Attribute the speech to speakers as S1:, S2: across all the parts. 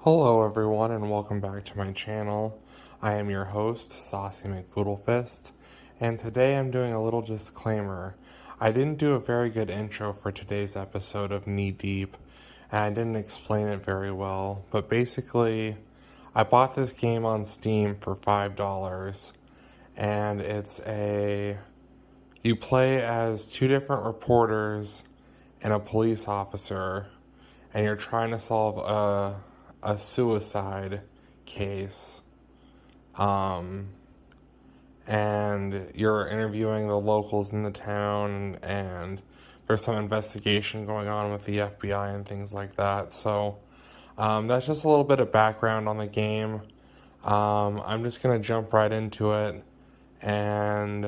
S1: Hello everyone and welcome back to my channel. I am your host, Saucy McFoodlefist, and today I'm doing a little disclaimer. I didn't do a very good intro for today's episode of Knee Deep, and I didn't explain it very well, but basically, I bought this game on Steam for $5, and you play as two different reporters and a police officer, and you're trying to solve a suicide case. And you're interviewing the locals in the town, and there's some investigation going on with the FBI and things like that. So that's just a little bit of background on the game. I'm just going to jump right into it, and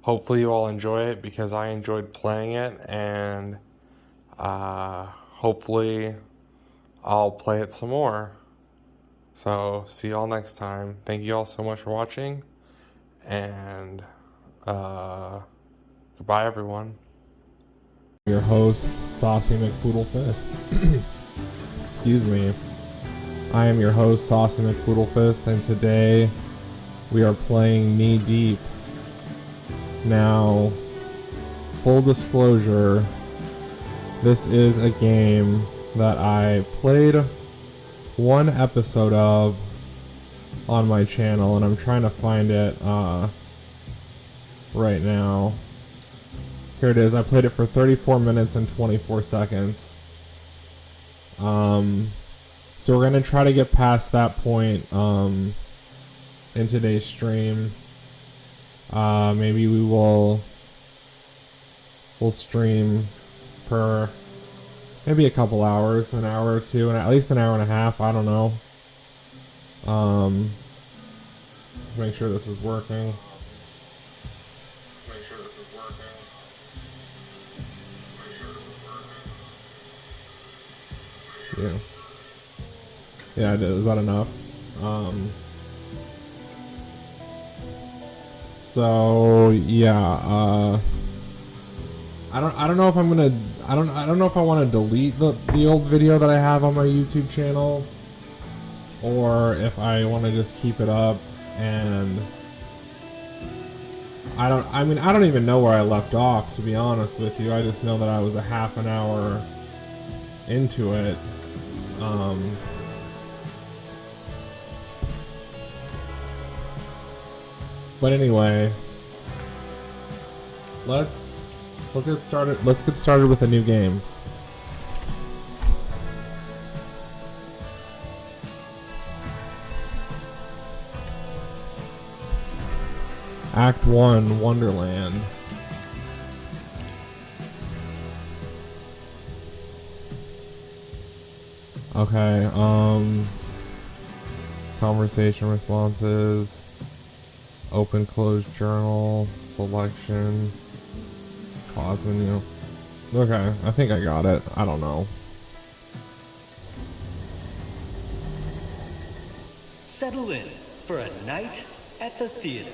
S1: hopefully you all enjoy it because I enjoyed playing it, and hopefully I'll play it some more. So, see y'all next time. Thank you all so much for watching, and goodbye everyone. Your host, Saucy McFoodlefist. Excuse me. I am your host, Saucy McFoodlefist, and today we are playing Knee Deep. Now, full disclosure, this is a game that I played one episode of on my channel, and I'm trying to find it right now. Here it is. I played it for 34 minutes and 24 seconds. So we're gonna try to get past that point in today's stream. Maybe we'll stream for maybe a couple hours, an hour or two, and at least an hour and a half, I don't know. Make sure this is working. Yeah. Yeah, is that enough? So yeah, I don't know if I'm gonna I don't know if I want to delete the old video that I have on my YouTube channel, or if I want to just keep it up. And I don't even know where I left off, to be honest with you. I just know that I was a half an hour into it. But anyway, let's get started. Let's get started with a new game. Act 1, Wonderland. Okay, conversation responses, open closed journal, selection, pause menu. Okay, I think I got it. I don't know.
S2: Settle in for a night at the theater.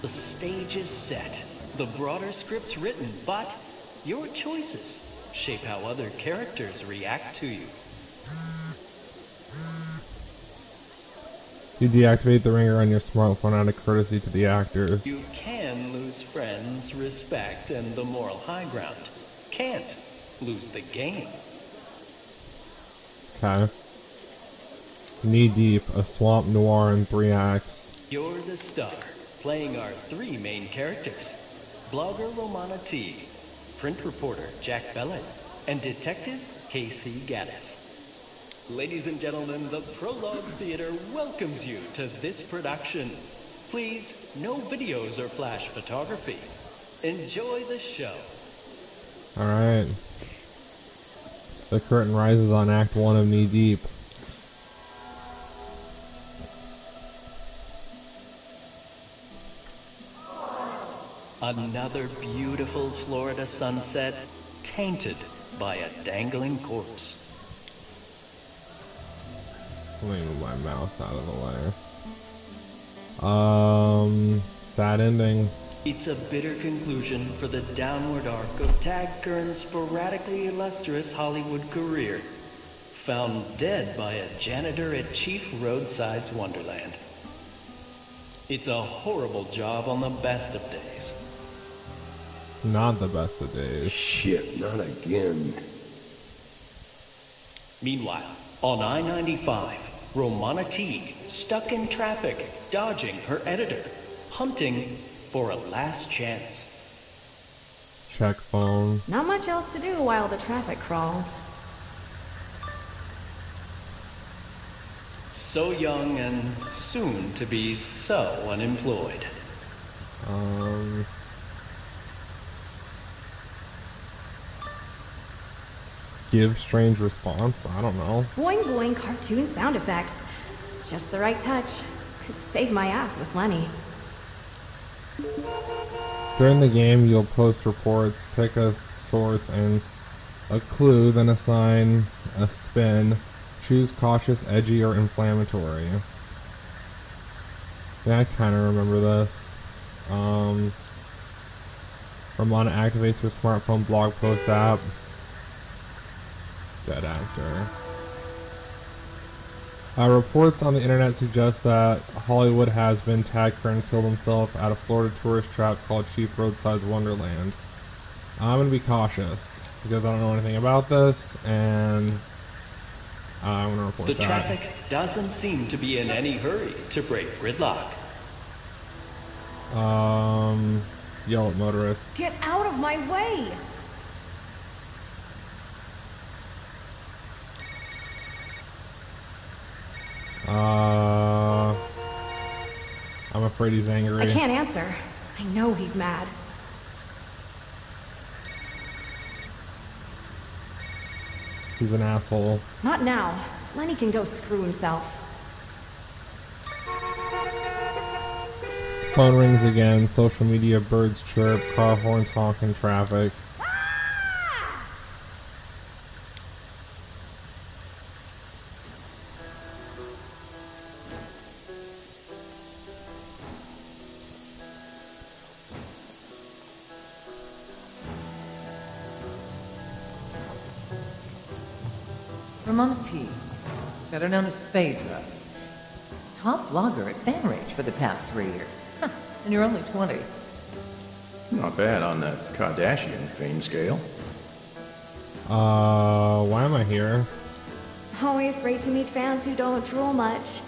S2: The stage is set, the broader script's written, but your choices shape how other characters react to you.
S1: You deactivate the ringer on your smartphone out of courtesy to the actors.
S2: You can lose friends, respect, and the moral high ground. Can't lose the game.
S1: Okay. Knee Deep, a swamp noir in 3 acts.
S2: You're the star, playing our 3 main characters. Blogger Romana T, print reporter Jack Bellet, and detective Casey Gaddis. Ladies and gentlemen, the Prologue Theater welcomes you to this production. Please, no videos or flash photography. Enjoy the show.
S1: Alright. The curtain rises on Act 1 of Knee Deep.
S2: Another beautiful Florida sunset, tainted by a dangling corpse.
S1: Let me move my mouse out of the way. Sad ending.
S2: It's a bitter conclusion for the downward arc of Tag Kern's sporadically illustrious Hollywood career. Found dead by a janitor at Chief Roadside's Wonderland. It's a horrible job on the best of days.
S1: Not the best of days.
S3: Shit, not again.
S2: Meanwhile, on I-95, Romana Teague, stuck in traffic, dodging her editor, hunting for a last chance.
S1: Check phone.
S4: Not much else to do while the traffic crawls.
S2: So young and soon to be so unemployed.
S1: Give strange response? I don't know.
S4: Boing boing cartoon sound effects. Just the right touch. Could save my ass with Lenny.
S1: During the game, you'll post reports, pick a source and a clue, then assign a spin. Choose cautious, edgy, or inflammatory. Yeah, I kind of remember this. Ramona activates her smartphone blog post app. Dead actor. Reports on the internet suggest that Hollywood has been Tag Kern killed himself at a Florida tourist trap called Chief Roadside's Wonderland. I'm gonna be cautious because I don't know anything about this, and I'm gonna report
S2: The
S1: that.
S2: traffic doesn't seem to be in any hurry to break gridlock.
S1: Yell at motorists.
S4: Get out of my way!
S1: I'm afraid he's angry.
S4: I can't answer. I know he's mad.
S1: He's an asshole.
S4: Not now. Lenny can go screw himself.
S1: Phone rings again. Social media, birds chirp, car horns honk in traffic.
S5: Ramona T, better known as Phaedra. Top blogger at FanRage for the past 3 years. Huh, and you're only 20.
S3: Not bad on that Kardashian fame scale.
S1: Why am I here?
S4: Always great to meet fans who don't drool much.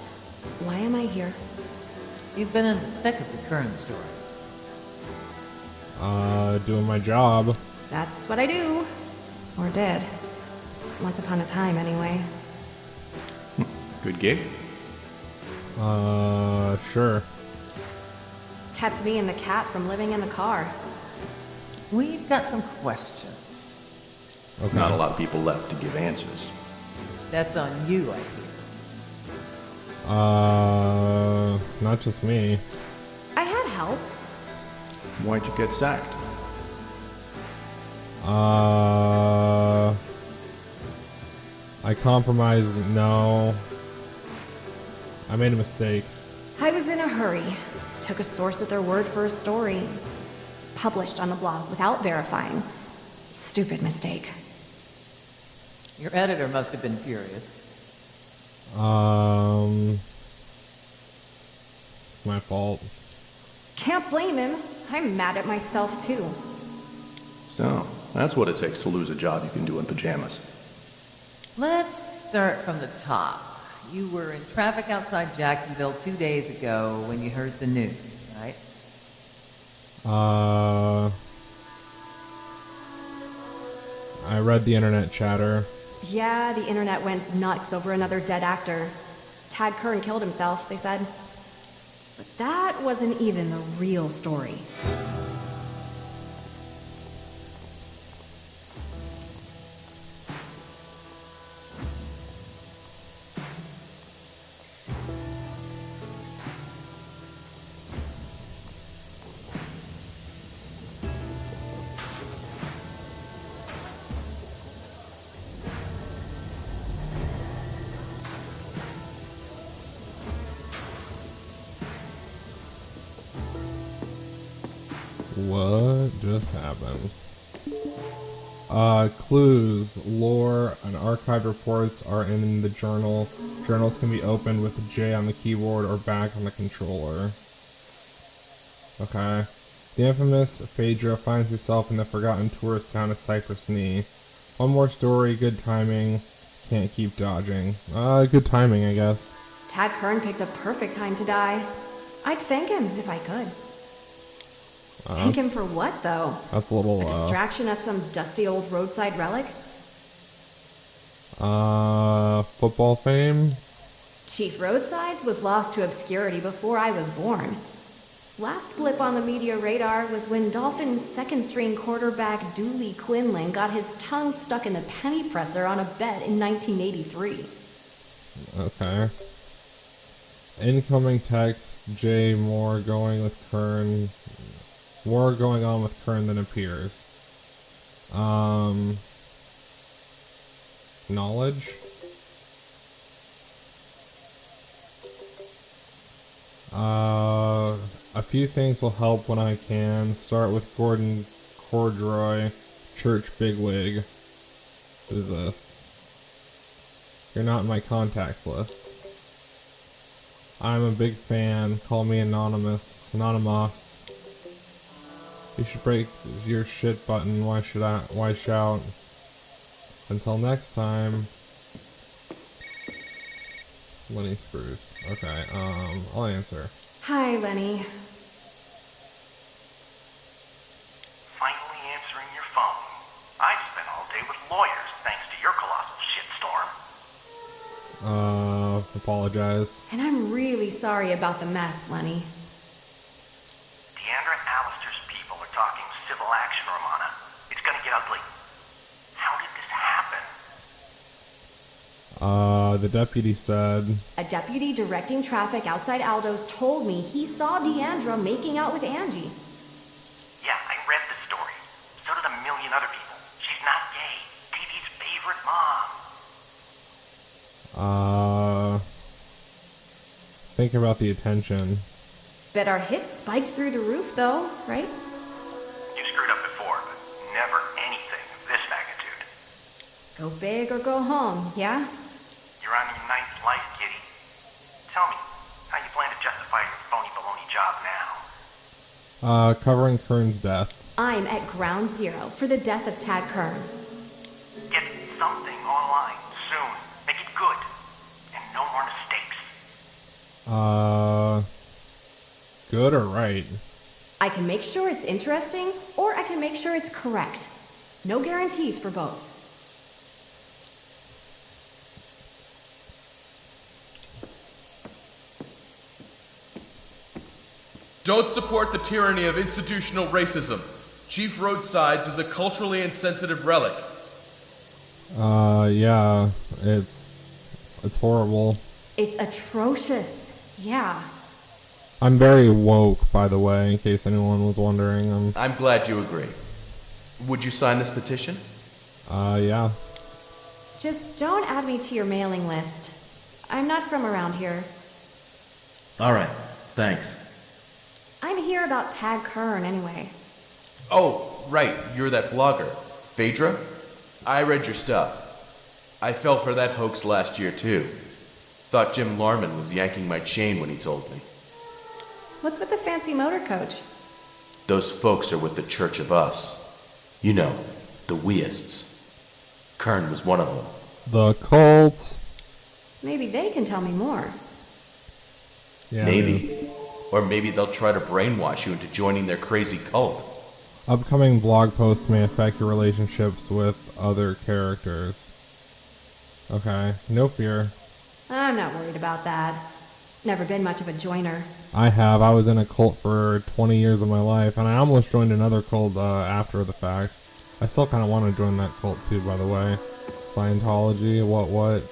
S4: Why am I here?
S5: You've been in the thick of the Kern story.
S1: Doing my job.
S4: That's what I do. Or did. Once upon a time, anyway.
S3: Good gig?
S1: Sure.
S4: Kept me and the cat from living in the car.
S5: We've got some questions.
S1: Okay.
S3: Not a lot of people left to give answers.
S5: That's on you, I hear.
S1: Not just me.
S4: I had help.
S3: Why'd you get sacked?
S1: I compromised. No. I made a mistake.
S4: I was in a hurry. Took a source at their word for a story. Published on the blog without verifying. Stupid mistake.
S5: Your editor must have been furious.
S1: My fault.
S5: Can't blame him. I'm mad at myself, too.
S3: So, that's what it takes to lose a job you can do in pajamas.
S5: Let's start from the top. You were in traffic outside Jacksonville 2 days ago when you heard the news, right?
S1: I read the internet chatter.
S4: Yeah, the internet went nuts over another dead actor. Tad Kern killed himself, they said. But that wasn't even the real story.
S1: What just happened? Clues, lore, and archived reports are in the journal. Journals can be opened with a J on the keyboard or back on the controller. Okay. The infamous Phaedra finds herself in the forgotten tourist town of Cypress Knee. One more story, good timing. Can't keep dodging. Good timing, I guess.
S4: Tad Kern picked a perfect time to die. I'd thank him if I could. Thank him for what, though?
S1: That's a little,
S4: A distraction at some dusty old roadside relic?
S1: Football fame?
S4: Chief Roadsides was lost to obscurity before I was born. Last blip on the media radar was when Dolphins' second-string quarterback Dooley Quinlan got his tongue stuck in the penny presser on a bet in 1983.
S1: Okay. Incoming text, J. More going with Kern. More going on with Kern than appears. Knowledge? A few things will help when I can. Start with Gordon Cordroy, church bigwig. Who's this? You're not in my contacts list. I'm a big fan. Call me Anonymous. Anonymous. You should break your shit button. Why shout? Until next time. Lenny Spruce. Okay, I'll answer.
S4: Hi, Lenny.
S6: Finally answering your phone. I've spent all day with lawyers thanks to your colossal shitstorm.
S1: Apologize.
S4: And I'm really sorry about the mess, Lenny.
S6: Deandra Allister's people are talking civil action, Romana. It's gonna get ugly. How did this happen?
S1: The deputy said...
S4: A deputy directing traffic outside Aldo's told me he saw Deandra making out with Angie.
S6: Yeah, I read the story. So did a million other people. She's not gay. TV's favorite mom.
S1: Think about the attention.
S4: Bet our hits spiked through the roof, though, right?
S6: You screwed up before, but never anything of this magnitude.
S4: Go big or go home, yeah?
S6: You're on your ninth life, kitty. Tell me, how you plan to justify your phony baloney job now?
S1: Covering Kern's death.
S4: I'm at ground zero for the death of Tad Kern.
S6: Get something online soon. Make it good. And no more mistakes.
S1: Good or right?
S4: I can make sure it's interesting, or I can make sure it's correct. No guarantees for both.
S7: Don't support the tyranny of institutional racism. Chief Roadsides is a culturally insensitive relic.
S1: Yeah, it's horrible.
S4: It's atrocious, yeah.
S1: I'm very woke, by the way, in case anyone was wondering.
S7: I'm glad you agree. Would you sign this petition?
S1: Yeah.
S4: Just don't add me to your mailing list. I'm not from around here.
S3: All right, thanks.
S4: I'm here about Tad Kern, anyway.
S7: Oh, right, you're that blogger. Phaedra? I read your stuff. I fell for that hoax last year, too. Thought Jim Larman was yanking my chain when he told me.
S4: What's with the fancy motor coach?
S7: Those folks are with the Church of Us. You know, the weists. Kern was one of them.
S1: The cult.
S4: Maybe they can tell me more.
S1: Yeah,
S7: Maybe. Or maybe they'll try to brainwash you into joining their crazy cult.
S1: Upcoming blog posts may affect your relationships with other characters. Okay, no fear.
S4: I'm not worried about that. Never been much of a joiner.
S1: I have. I was in a cult for 20 years of my life, and I almost joined another cult after the fact. I still kind of want to join that cult too, by the way. Scientology, what?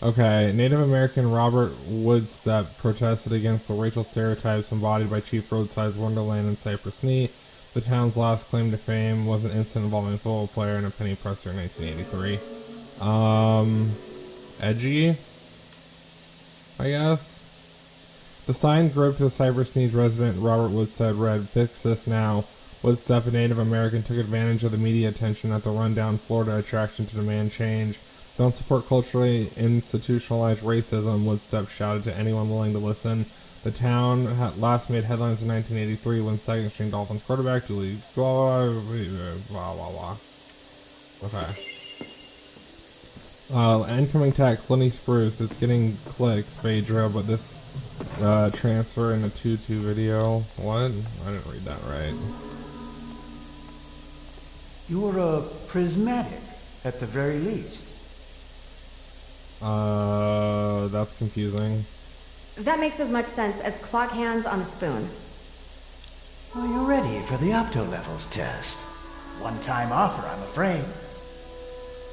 S1: Okay, Native American Robert Woodstep protested against the racial stereotypes embodied by Chief Roadside's Wonderland in Cypress Knee. The town's last claim to fame was an incident involving a football player and a penny presser in 1983. Edgy? I guess? The sign groped to the Cypress Sneeze resident Robert Woodstead read, "Fix this now." Woodstead, a Native American, took advantage of the media attention at the rundown Florida attraction to demand change. "Don't support culturally institutionalized racism," Woodstead shouted to anyone willing to listen. The town had last made headlines in 1983 when second-string Dolphins quarterback Dooley... Blah, blah, blah. Okay. Incoming text, Lenny Spruce. It's getting clicks, Phaedra, but this transfer in a 2-2 video. What? I didn't read that right.
S8: You're a prismatic, at the very least.
S1: That's confusing.
S4: That makes as much sense as clock hands on a spoon.
S8: Are you ready for the opto levels test? One-time offer, I'm afraid.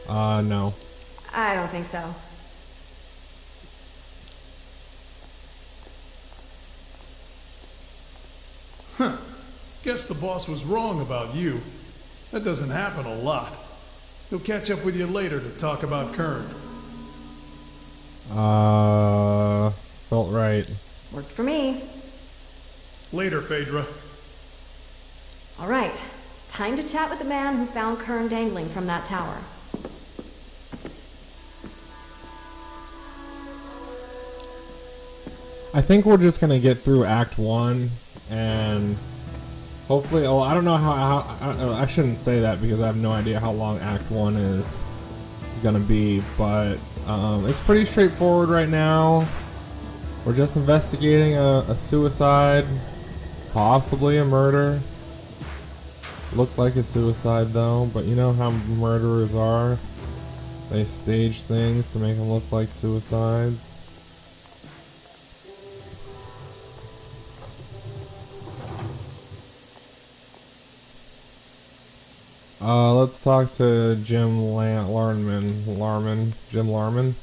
S1: No.
S4: I don't think so.
S9: Huh. Guess the boss was wrong about you. That doesn't happen a lot. He'll catch up with you later to talk about Kern.
S1: Felt right.
S4: Worked for me.
S9: Later, Phaedra.
S4: All right. Time to chat with the man who found Kern dangling from that tower.
S1: I think we're just gonna get through Act 1 and hopefully, oh, I don't know I shouldn't say that because I have no idea how long Act 1 is gonna be, but it's pretty straightforward right now. We're just investigating a suicide, possibly a murder. Looked like a suicide though, but you know how murderers are. They stage things to make them look like suicides. Let's talk to Jim Larman. Jim Larman.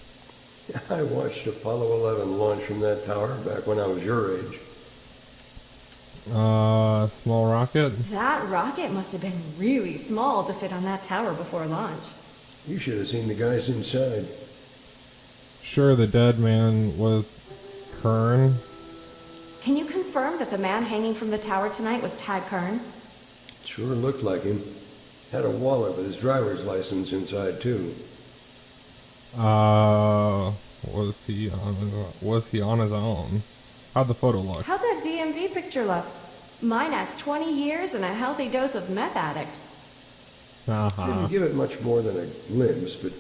S10: I watched Apollo 11 launch from that tower back when I was your age.
S1: Small rocket?
S4: That rocket must have been really small to fit on that tower before launch.
S10: You should have seen the guys inside.
S1: Sure, the dead man was Kern.
S4: Can you confirm that the man hanging from the tower tonight was Tad Kern?
S10: Sure looked like him. Had a wallet with his driver's license inside, too.
S1: Was he on his own? How'd the photo look?
S4: How'd that DMV picture look? Mine adds 20 years and a healthy dose of meth addict.
S10: Didn't give it much more than a glimpse, but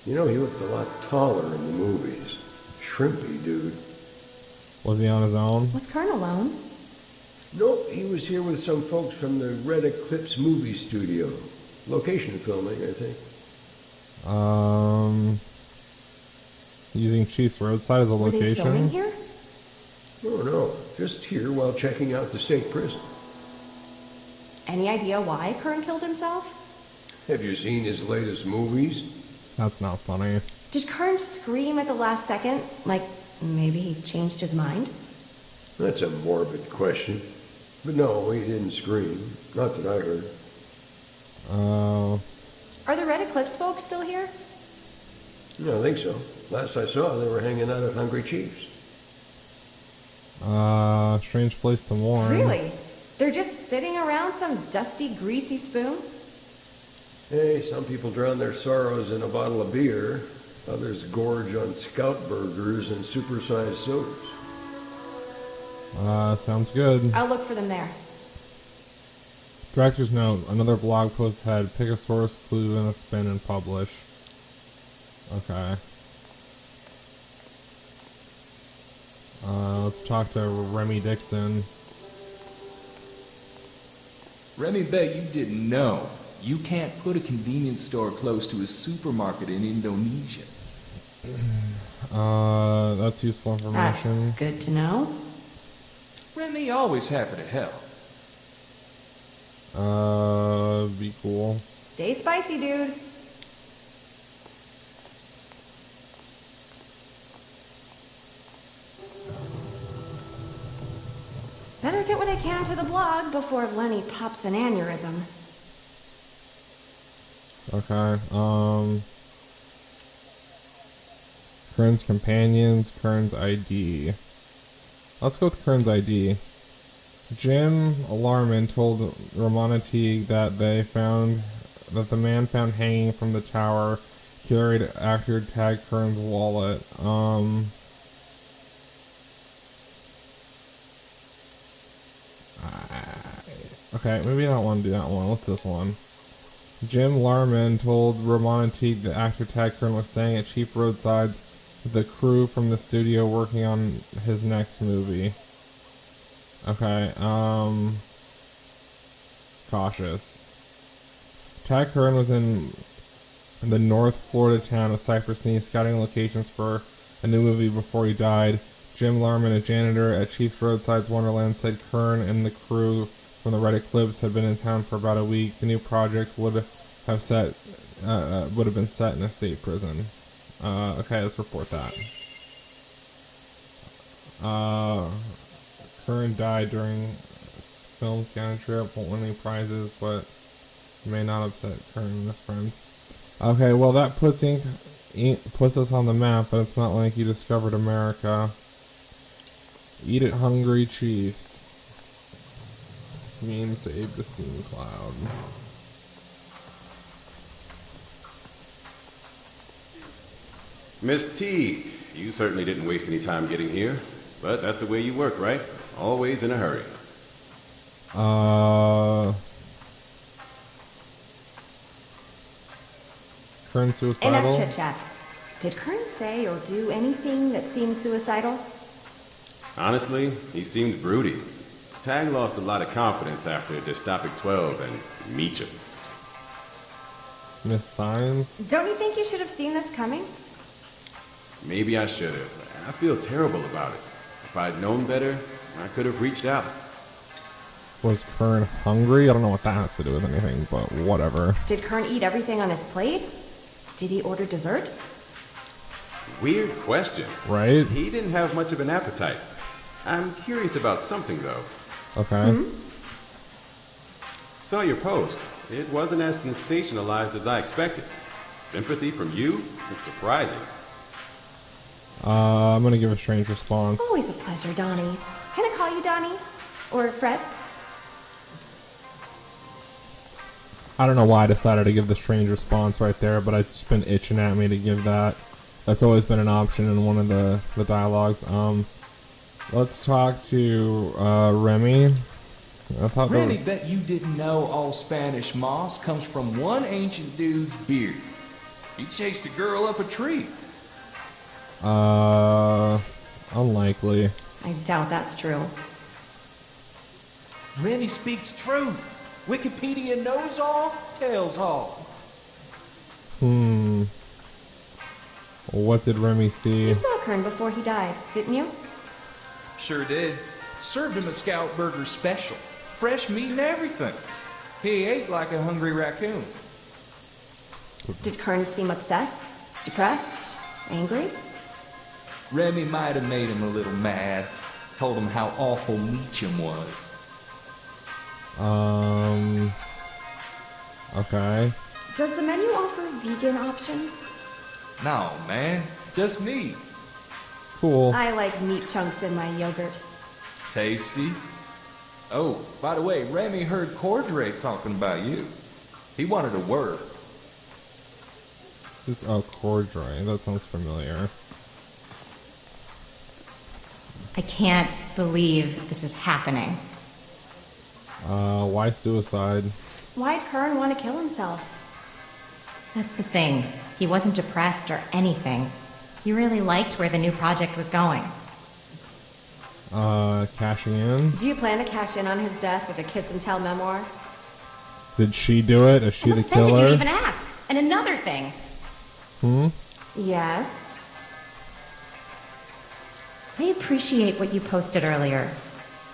S10: you know, he looked a lot taller in the movies. Shrimpy dude.
S1: Was he on his own?
S4: Was Kern alone?
S10: Nope, he was here with some folks from the Red Eclipse movie studio. Location filming, I think.
S1: Using Chief's Roadside as a
S4: Were
S1: location?
S4: they filming here?
S10: Oh no, just here while checking out the state prison.
S4: Any idea why Kern killed himself?
S10: Have you seen his latest movies?
S1: That's not funny.
S4: Did Kern scream at the last second? Like, maybe he changed his mind?
S10: That's a morbid question. But no, he didn't scream. Not that I heard.
S4: Are the Red Eclipse folks still here?
S10: I think so. Last I saw, they were hanging out at Hungry Chief's.
S1: Strange place to mourn.
S4: Really? They're just sitting around some dusty, greasy spoon?
S10: Hey, some people drown their sorrows in a bottle of beer. Others gorge on Scout burgers and supersized sodas.
S1: Sounds good.
S4: I'll look for them there.
S1: Director's note, another blog post had pick a source, clue, and a spin and publish. Okay. Let's talk to Remy Dixon.
S11: Remy bet you didn't know. You can't put a convenience store close to a supermarket in Indonesia.
S1: That's useful information.
S4: That's good to know.
S11: Remy always happy to help.
S1: Be cool.
S4: Stay spicy, dude. Better get what I can to the blog before Lenny pops an aneurysm.
S1: Okay, Kern's companions, Kern's ID. Let's go with Kern's ID. Jim Alarman told Romana Teague that the man found hanging from the tower carried actor Tag Kern's wallet. Okay, maybe I don't want to do that one. What's this one? Jim Larman told Romana Teague that actor Tag Kern was staying at cheap roadsides with the crew from the studio working on his next movie. Okay, cautious. Tag Kern was in the North Florida town of Cypress Knee scouting locations for a new movie before he died. Jim Larman, a janitor at Chief's Roadside's Wonderland, said Kern and the crew from the Red Eclipse had been in town for about a week. The new project would have been set in a state prison. Okay, let's report that. Kern died during film scouting trip. Won't win any prizes, but may not upset Kern and his friends. Okay, well that puts us on the map, but it's not like you discovered America. Eat it, hungry Chiefs. Meme save the steam cloud.
S12: Miss T, you certainly didn't waste any time getting here, but that's the way you work, right? Always in a hurry.
S1: Kern suicidal?
S4: Enough chit-chat. Did Kern say or do anything that seemed suicidal?
S12: Honestly, he seemed broody. Tag lost a lot of confidence after Dystopic 12 and Meacham.
S1: Miss Signs?
S4: Don't you think you should have seen this coming?
S12: Maybe I should have. I feel terrible about it. If I'd known better, I could have reached out.
S1: Was Kern hungry? I don't know what that has to do with anything, but whatever.
S4: Did Kern eat everything on his plate? Did he order dessert?
S12: Weird question.
S1: Right?
S12: He didn't have much of an appetite. I'm curious about something, though.
S1: Okay.
S12: Saw your post. It wasn't as sensationalized as I expected. Sympathy from you is surprising.
S1: I'm gonna give a strange response.
S4: Always a pleasure, Donnie. Can I call you Donnie? Or Fred?
S1: I don't know why I decided to give the strange response right there, but it's just been itching at me to give that. That's always been an option in one of the dialogues. Let's talk to Remy.
S11: Remy, bet you didn't know all Spanish moss comes from one ancient dude's beard. He chased a girl up a tree.
S1: Unlikely.
S4: I doubt that's true.
S11: Remy speaks truth. Wikipedia knows all, tells all.
S1: What did Remy see?
S4: You saw Kern before he died, didn't you?
S11: Sure did. Served him a Scout Burger special. Fresh meat and everything. He ate like a hungry raccoon.
S4: Did Kern seem upset? Depressed? Angry?
S11: Remy might have made him a little mad. Told him how awful Meacham was.
S1: Okay.
S4: Does the menu offer vegan options?
S11: No, man. Just meat.
S1: Cool.
S4: I like meat chunks in my yogurt.
S11: Tasty. Oh, by the way, Remy heard Cordray talking about you. He wanted a word.
S1: Cordray. That sounds familiar.
S13: I can't believe this is happening.
S1: Why suicide?
S4: Why'd Kern want to kill himself?
S13: That's the thing. He wasn't depressed or anything. He really liked where the new project was going.
S1: Cashing in?
S4: Do you plan to cash in on his death with a kiss and tell memoir?
S1: Did she do it? Is she the
S13: Then
S1: killer?
S13: did you even ask? And another thing.
S4: Yes.
S13: I appreciate what you posted earlier.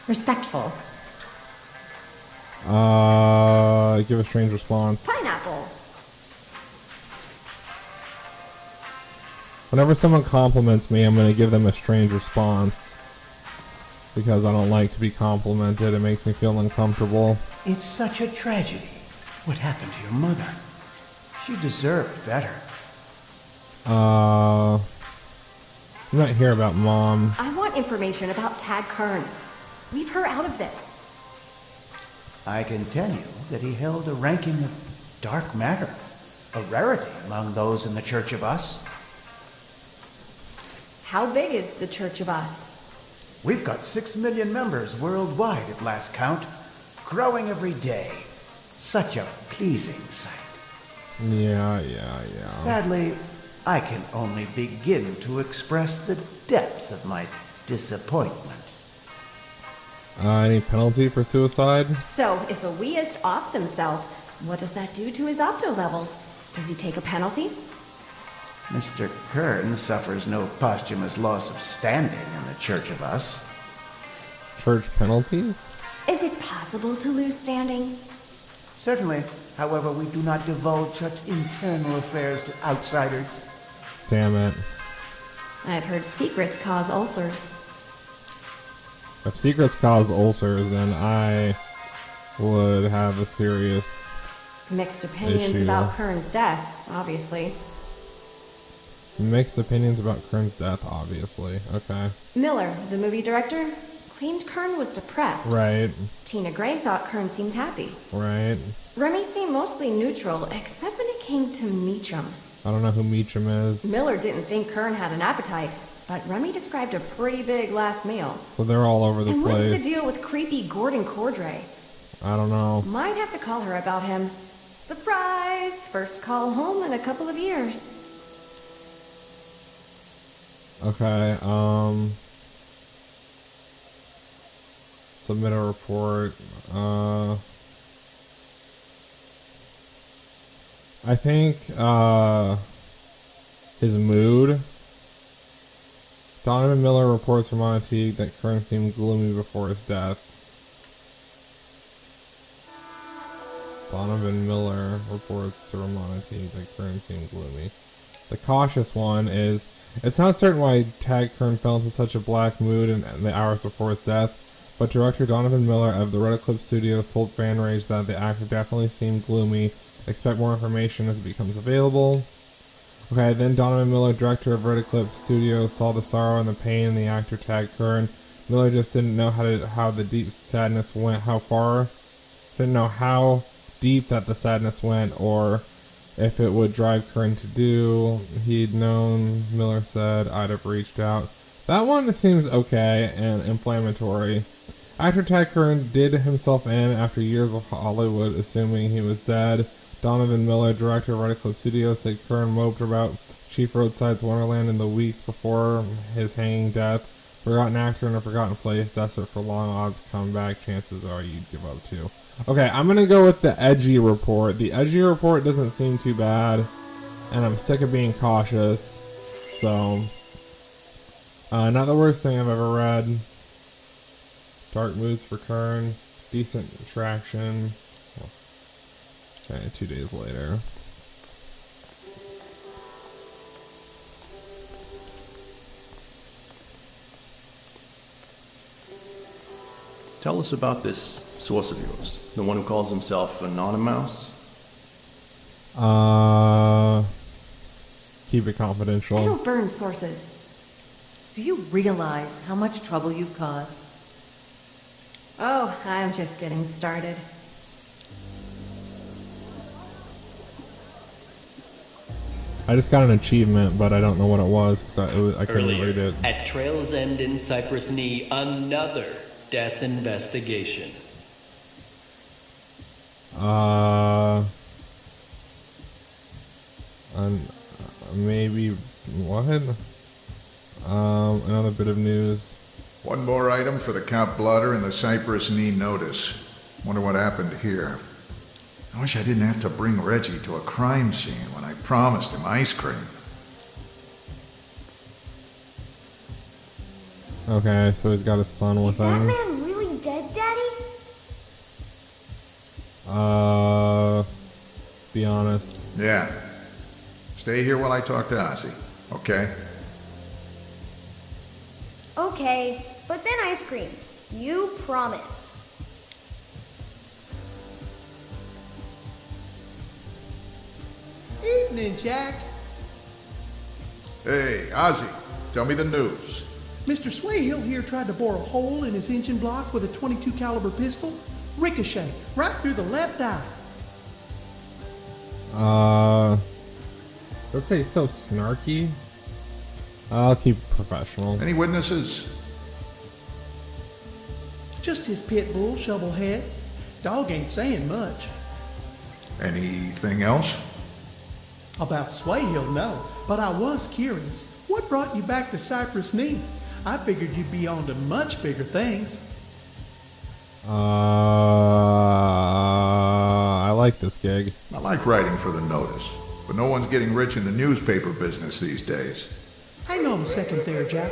S13: Respectful.
S1: Give a strange response.
S4: Pineapple.
S1: Whenever someone compliments me, I'm going to give them a strange response. Because I don't like to be complimented. It makes me feel uncomfortable.
S8: It's such a tragedy. What happened to your mother? She deserved better.
S1: I'm not here about Mom.
S4: I want information about Tad Kern. Leave her out of this.
S8: I can tell you that he held a ranking of dark matter, a rarity among those in the Church of Us.
S4: How big is the Church of Us?
S8: We've got 6 million members worldwide at last count, growing every day. Such a pleasing sight.
S1: Yeah.
S8: Sadly, I can only begin to express the depths of my disappointment.
S1: Any penalty for suicide?
S4: So, if a weist offs himself, what does that do to his opto levels? Does he take a penalty?
S8: Mr. Kern suffers no posthumous loss of standing in the Church of Us.
S1: Church penalties?
S4: Is it possible to lose standing?
S8: Certainly. However, we do not divulge such internal affairs to outsiders.
S1: Damn it.
S4: I've heard secrets cause ulcers.
S1: If secrets cause ulcers, then I would have a serious
S4: Mixed opinions
S1: issue.
S4: about Kern's death, obviously.
S1: Mixed opinions about Kern's death, obviously. Okay.
S4: Miller, the movie director, claimed Kern was depressed.
S1: Right.
S4: Tina Gray thought Kern seemed happy.
S1: Right.
S4: Remy seemed mostly neutral, except when it came to Meacham.
S1: I don't know who Meacham is.
S4: Miller didn't think Kern had an appetite, but Remy described a pretty big last meal.
S1: So they're all over the
S4: and
S1: place.
S4: what's the deal with creepy Gordon Cordray?
S1: I don't know.
S4: Might have to call her about him. Surprise! First call home in a couple of years.
S1: Okay, submit a report. I think, his mood. Donovan Miller reports from Montague that Kern seemed gloomy before his death. Donovan Miller reports to Montague that Kern seemed gloomy. The cautious one is, it's not certain why Tad Kern fell into such a black mood in the hours before his death, but director Donovan Miller of the Red Eclipse Studios told Fan Rage that the actor definitely seemed gloomy. Expect more information as it becomes available. Okay, then Donovan Miller, director of Red Eclipse Studios, saw the sorrow and the pain in the actor Tad Kern. Miller just didn't know how the deep sadness went, didn't know how deep that the sadness went, or if it would drive Kern to do. He'd known, Miller said, I'd have reached out. That one seems okay and inflammatory. Actor Tad Kern did himself in after years of Hollywood assuming he was dead. Donovan Miller, director of Red Eclipse Studios, said Kern moped about Chief Roadside's Wonderland in the weeks before his hanging death. Forgotten actor in a forgotten place, desperate for long odds come back, chances are you'd give up too. Okay, I'm gonna go with the edgy report. The edgy report doesn't seem too bad, and I'm sick of being cautious, so not the worst thing I've ever read. Dark moods for Kern, decent traction. Okay, 2 days later.
S3: Tell us about this source of yours, the one who calls himself Anonymous.
S1: Keep it confidential.
S4: I don't burn sources.
S5: Do you realize how much trouble you've caused?
S4: Oh, I'm just getting started.
S1: I just got an achievement, but I don't know what it was because I couldn't read it.
S2: At Trail's End in Cypress Knee, another death investigation.
S1: Maybe what? Another bit of news.
S14: One more item for the Count Blotter and the Cypress Knee notice. Wonder what happened here. I wish I didn't have to bring Reggie to a crime scene when I promised him ice cream.
S1: Okay, so he's got a son with
S15: Is that
S1: him.
S15: man really dead, Daddy?
S1: Be honest.
S14: Yeah. Stay here while I talk to Ozzy, okay?
S15: Okay, but then ice cream. You promised.
S16: Evening, Jack.
S14: Hey, Ozzy, tell me the news.
S16: Mr. Swayhill here tried to bore a hole in his engine block with a .22 caliber pistol. Ricochet, right through the left eye.
S1: Let's say so snarky. I'll keep it professional.
S14: Any witnesses?
S16: Just his pit bull, Shovelhead. Dog ain't saying much.
S14: Anything else?
S16: About Swayhill, no. But I was curious. What brought you back to Cypress Knee? I figured you'd be on to much bigger things.
S1: I like this gig.
S14: I like writing for the Notice, but no one's getting rich in the newspaper business these days.
S16: Hang on a second there, Jack.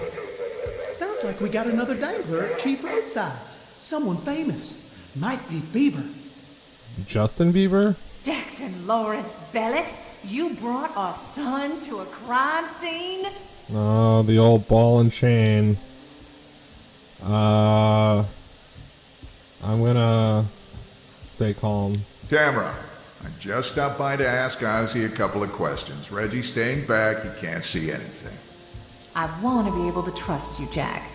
S16: Sounds like we got another dangler at Chief Roadsides. Someone famous. Might be Bieber.
S1: Justin Bieber?
S5: Jackson Lawrence Bellet, you brought our son to a crime scene?
S1: Oh, the old ball and chain. I'm gonna stay calm.
S14: Tamara, I just stopped by to ask Ozzy a couple of questions. Reggie's staying back, he can't see anything.
S5: I want to be able to trust you, Jack,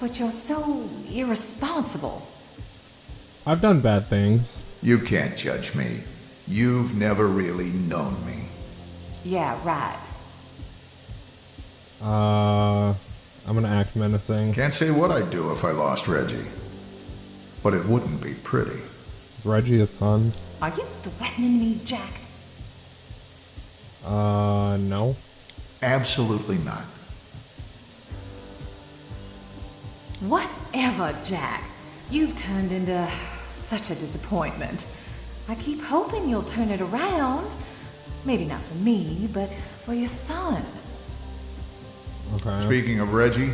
S5: but you're so irresponsible.
S1: I've done bad things.
S14: You can't judge me. You've never really known me.
S5: Yeah, right.
S1: I'm gonna act menacing.
S14: Can't say what I'd do if I lost Reggie. But it wouldn't be pretty.
S1: Is Reggie his son?
S5: Are you threatening me, Jack?
S1: No.
S14: Absolutely not.
S5: Whatever, Jack. You've turned into such a disappointment. I keep hoping you'll turn it around. Maybe not for me, but for your son.
S1: Okay.
S14: Speaking of Reggie,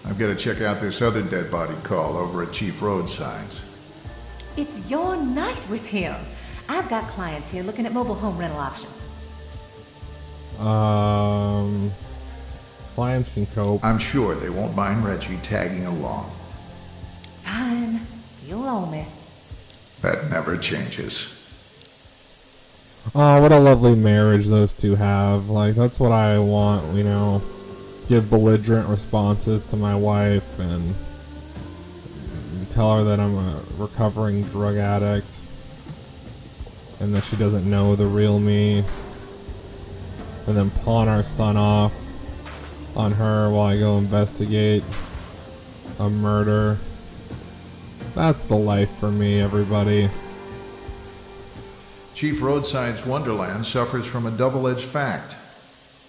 S14: I've got to check out this other dead body call over at Chief Roadsides.
S5: It's your night with him. I've got clients here looking at mobile home rental options.
S1: Clients can cope.
S14: I'm sure they won't mind Reggie tagging along.
S5: Fine. You'll owe me.
S14: That never changes.
S1: Oh, what a lovely marriage those two have. Like, that's what I want, you know. Give belligerent responses to my wife and tell her that I'm a recovering drug addict and that she doesn't know the real me. And then pawn our son off on her while I go investigate a murder. That's the life for me, everybody.
S14: Chief Roadside's Wonderland suffers from a double-edged fact.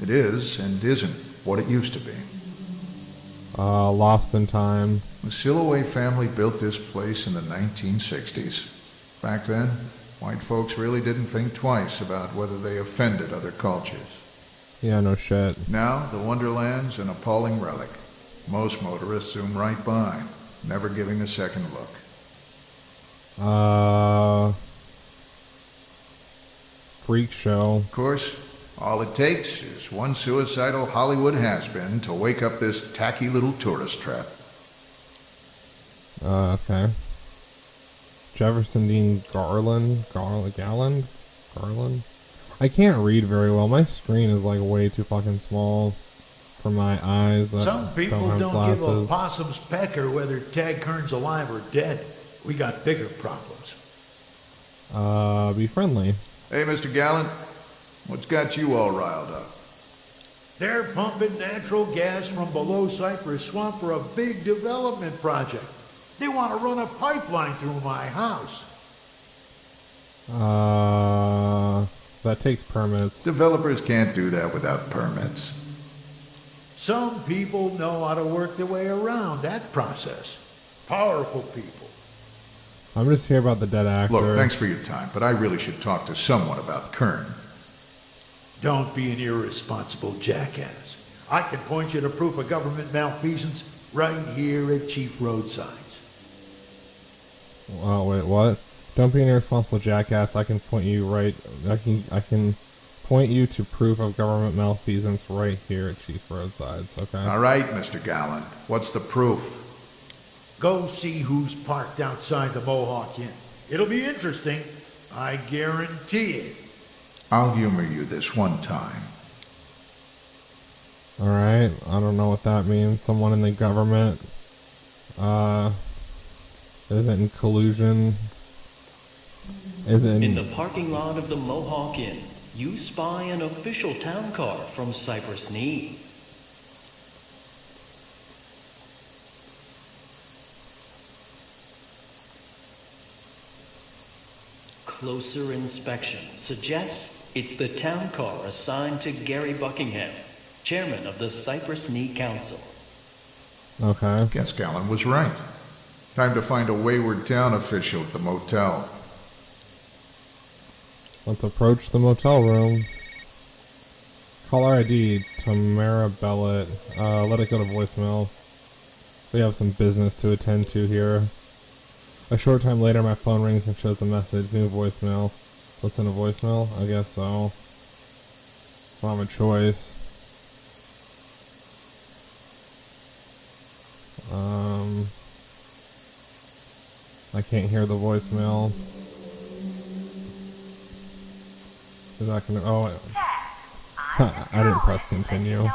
S14: It is and isn't what it used to be.
S1: Lost in time.
S14: The Silloway family built this place in the 1960s. Back then, white folks really didn't think twice about whether they offended other cultures.
S1: Yeah, no shit.
S14: Now, the Wonderland's an appalling relic. Most motorists zoom right by, never giving a second look.
S1: Freak show.
S14: Of course, all it takes is one suicidal Hollywood has-been to wake up this tacky little tourist trap.
S1: Okay. Jefferson Dean Garland? Garland? I can't read very well. My screen is like way too fucking small for my eyes. That
S17: Some people
S1: don't have
S17: don't
S1: glasses.
S17: give a possum's pecker whether Tag Kern's alive or dead. We got bigger problems.
S1: Be friendly.
S14: Hey, Mr. Gallant, what's got you all riled up?
S17: They're pumping natural gas from below Cypress Swamp for a big development project. They want to run a pipeline through my house.
S1: That takes permits.
S14: Developers can't do that without permits.
S17: Some people know how to work their way around that process. Powerful people.
S1: I'm just here about the dead actor.
S14: Look, thanks for your time, but I really should talk to someone about Kern.
S17: Don't be an irresponsible jackass. I can point you to proof of government malfeasance right here at Chief Roadsides.
S1: Oh, wait, what? Don't be an irresponsible jackass. I can point you right. I can point you to proof of government malfeasance right here at Chief Roadsides. Okay.
S14: All right, Mr. Gallant. What's the proof?
S17: Go see who's parked outside the Mohawk Inn. It'll be interesting. I guarantee it.
S14: I'll humor you this one time.
S1: Alright, I don't know what that means. Someone in the government is in collusion.
S2: In the parking lot of the Mohawk Inn, you spy an official town car from Cypress Knee. Closer inspection suggests it's the town car assigned to Gary Buckingham, chairman of the Cypress Knee Council.
S1: Okay.
S14: Guess Gallon was right. Time to find a wayward town official at the motel.
S1: Let's approach the motel room. Caller ID, Tamara Bellet. Let it go to voicemail. We have some business to attend to here. A short time later, my phone rings and shows a message. New voicemail. Listen to voicemail? I guess so. I don't have a choice. I can't hear the voicemail. Is that gonna? Oh, I didn't press continue.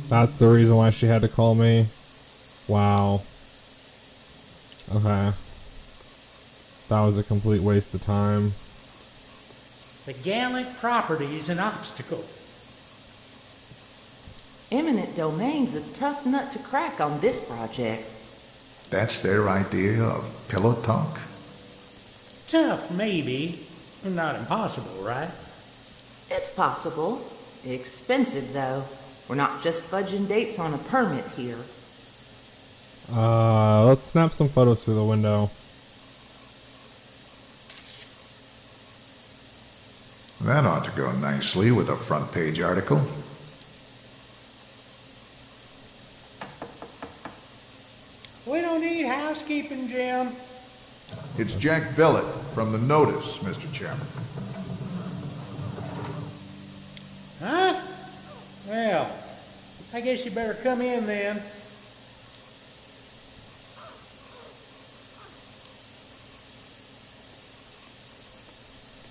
S1: That's the reason why she had to call me. Wow. Okay. That was a complete waste of time.
S18: The Gallant property's an obstacle.
S19: Eminent domain's a tough nut to crack on this project.
S14: That's their idea of pillow talk?
S18: Tough, maybe. Not impossible, right?
S19: It's possible. Expensive, though. We're not just fudging dates on a permit here.
S1: Let's snap some photos through the window.
S14: That ought to go nicely with a front page article.
S18: We don't need housekeeping, Jim.
S14: It's Jack Bellet from the Notice, Mr. Chairman.
S18: Huh? Well, I guess you better come in then.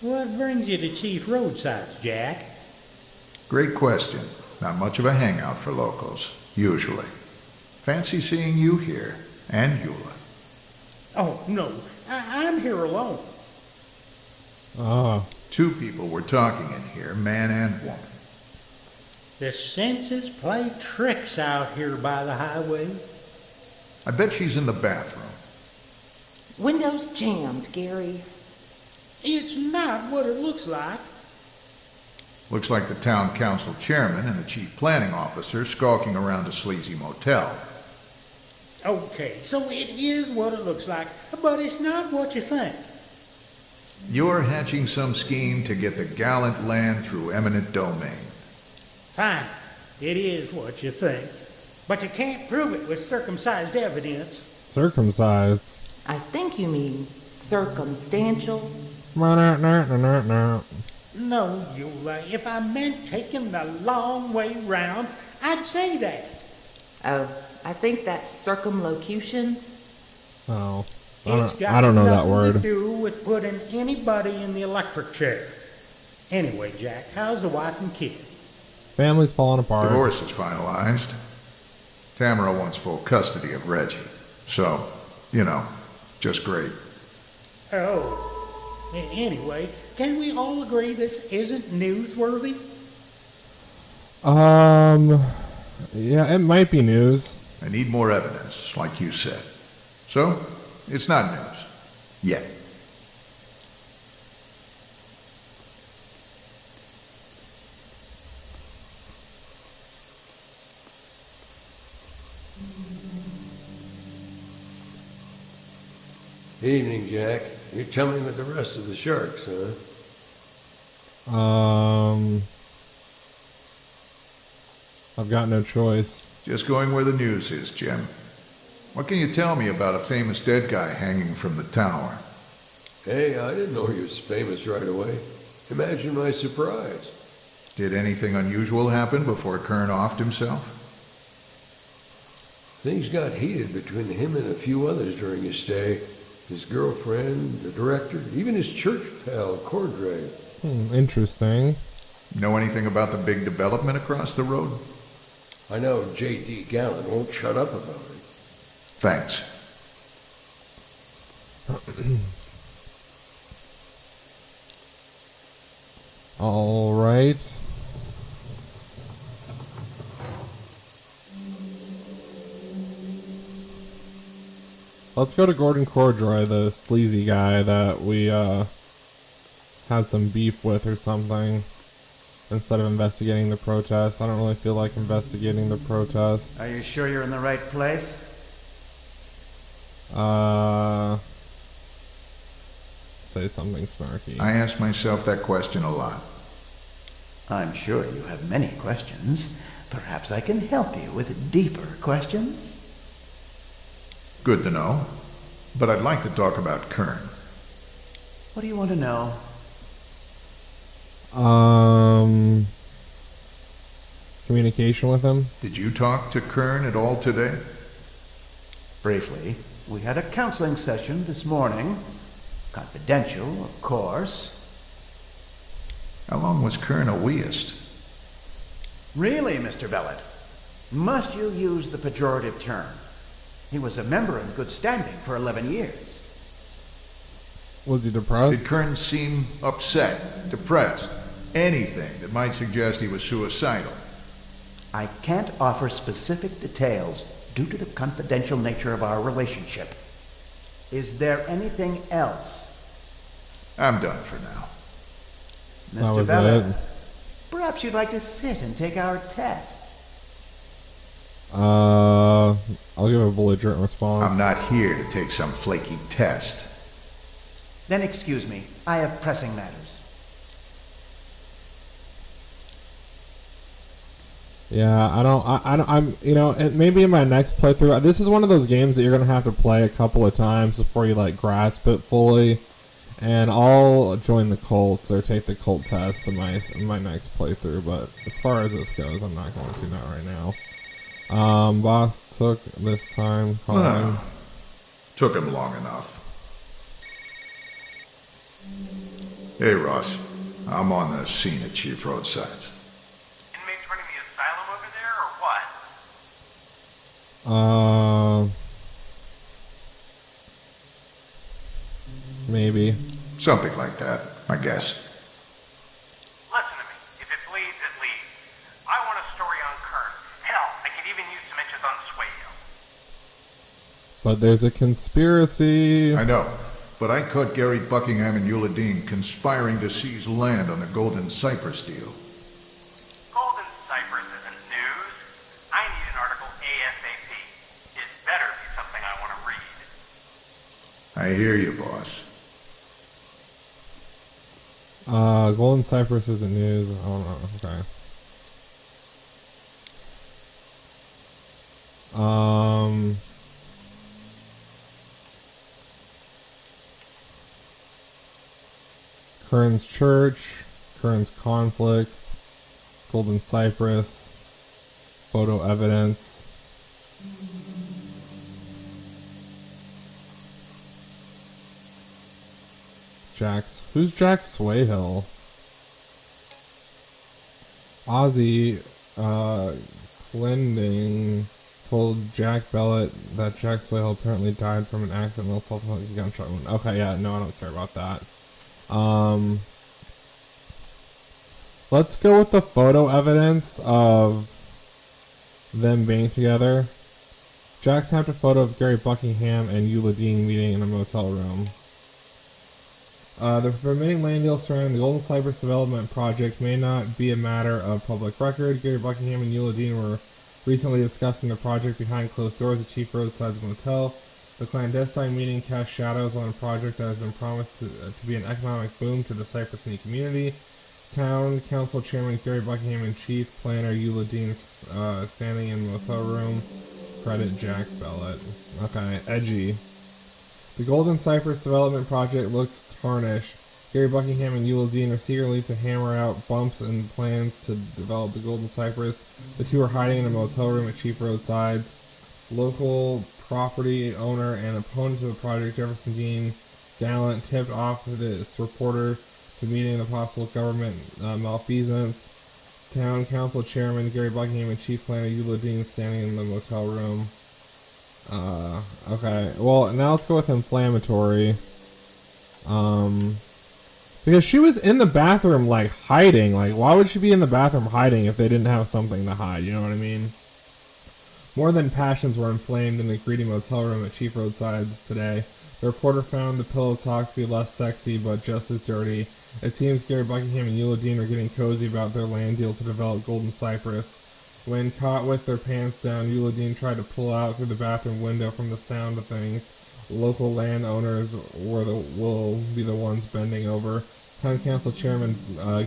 S18: What brings you to Chief Roadsides, Jack?
S14: Great question. Not much of a hangout for locals, usually. Fancy seeing you here, and Eula.
S18: Oh, no. I'm here alone.
S14: Two people were talking in here, man and woman.
S18: The senses play tricks out here by the highway.
S14: I bet she's in the bathroom.
S19: Windows jammed, Gary.
S18: It's not what it looks like.
S14: Looks like the town council chairman and the chief planning officer skulking around a sleazy motel.
S18: Okay, so it is what it looks like, but it's not what you think.
S14: You're hatching some scheme to get the Gallant land through eminent domain.
S18: Fine, it is what you think. But you can't prove it with circumcised evidence.
S1: Circumcised?
S19: I think you mean circumstantial.
S18: No, Eula, if I meant taking the long way round, I'd say that.
S19: Oh, I think that's circumlocution.
S1: Oh,
S18: It's
S1: I don't know that
S18: nothing
S1: word.
S18: to do with putting anybody in the electric chair. Anyway, Jack, how's the wife and kid?
S1: Family's falling apart.
S14: Divorce is finalized. Tamara wants full custody of Reggie. So, just great.
S18: Oh. Anyway, can we all agree this isn't newsworthy?
S1: Yeah, it might be news.
S14: I need more evidence, like you said. So, it's not news. Yet.
S10: Evening, Jack. You're coming with the rest of the sharks, huh?
S1: I've got no choice.
S14: Just going where the news is, Jim. What can you tell me about a famous dead guy hanging from the tower?
S10: Hey, I didn't know he was famous right away. Imagine my surprise.
S14: Did anything unusual happen before Kern offed himself?
S10: Things got heated between him and a few others during his stay. his girlfriend, the director, even his church pal, Cordray.
S1: Interesting.
S14: Know anything about the big development across the road?
S10: I know J.D. Gallen won't shut up about it.
S14: Thanks.
S1: All right. Let's go to Gordon Cordray, the sleazy guy that we had some beef with or something, instead of investigating the protest. I don't really feel like investigating the protest.
S8: Are you sure you're in the right place?
S1: Say something snarky.
S14: I ask myself that question a lot.
S8: I'm sure you have many questions. Perhaps I can help you with deeper questions.
S14: Good to know. But I'd like to talk about Kern.
S8: What do you want to know?
S1: Communication with him?
S14: Did you talk to Kern at all today?
S8: Briefly. We had a counseling session this morning. Confidential, of course.
S14: How long was Kern a weist?
S8: Really, Mr. Bellet? Must you use the pejorative term? He was a member in good standing for 11 years.
S1: Was he depressed?
S14: Did Kern seem upset, depressed? Anything that might suggest he was suicidal?
S8: I can't offer specific details due to the confidential nature of our relationship. Is there anything else?
S14: I'm done for now.
S1: That was
S8: Bellet,
S1: it.
S8: perhaps you'd like to sit and take our test.
S1: I'll give a belligerent response.
S14: I'm not here to take some flaky test.
S8: Then excuse me, I have pressing matters.
S1: Yeah, I'm, you know, maybe in my next playthrough, this is one of those games that you're going to have to play a couple of times before you, like, grasp it fully. And I'll join the cults or take the cult test in my next playthrough. But as far as this goes, I'm not going to do that right now. Boss took this time calling.
S14: Well, took him long enough. Hey, Ross. I'm on the scene at Chief Roadsides.
S6: Inmates running the asylum over there, or what?
S1: Maybe.
S14: Something like that, I guess.
S6: Listen to me. If it bleeds, it leads. I want a story on Kern. Hell, I could even use some inches on Swayhill.
S1: But there's a conspiracy.
S14: I know, but I caught Gary Buckingham and Eula Dean conspiring to seize land on the Golden Cypress deal.
S6: Golden Cypress isn't news. I need an article ASAP. It better be something I want to read.
S14: I hear you, boss.
S1: Golden Cypress isn't news. Oh no, okay. Kern's church, Kern's conflicts, Golden Cypress, photo evidence. Who's Jack Swayhill? Ozzy, Clending told Jack Bellet that Jack Swayhill apparently died from an accidental self-inflicted gunshot wound. Okay, yeah, no, I don't care about that. Let's go with the photo evidence of them being together. Jack snapped a photo of Gary Buckingham and Eula Dean meeting in a motel room. The remaining land deal surrounding the Golden Cypress development project may not be a matter of public record. Gary Buckingham and Eula Dean were recently discussing the project behind closed doors at Chief Roadside's motel. The clandestine meeting cast shadows on a project that has been promised to be an economic boom to the Cypress Knee community. Town Council Chairman Gary Buckingham and Chief Planner Eula Dean standing in the motel room. Credit Jack Bellet. Okay, edgy. The Golden Cypress development project looks tarnished. Gary Buckingham and Eula Dean are secretly to hammer out bumps and plans to develop the Golden Cypress. The two are hiding in a motel room at Chief Roadsides. Local property owner and opponent to the project, Jefferson Dean Gallant, tipped off this reporter to meeting the possible government malfeasance. Town Council Chairman Gary Buckingham and Chief Planner Eula Dean standing in the motel room. Okay. Well, now let's go with inflammatory. Because she was in the bathroom, like, hiding. Like, why would she be in the bathroom hiding if they didn't have something to hide? You know what I mean? More than passions were inflamed in the greedy motel room at Chief Roadsides today. The reporter found the pillow talk to be less sexy, but just as dirty. It seems Gary Buckingham and Eula Dean are getting cozy about their land deal to develop Golden Cypress. When caught with their pants down, Eula Dean tried to pull out through the bathroom window from the sound of things. Local landowners will be the ones bending over. Town Council Chairman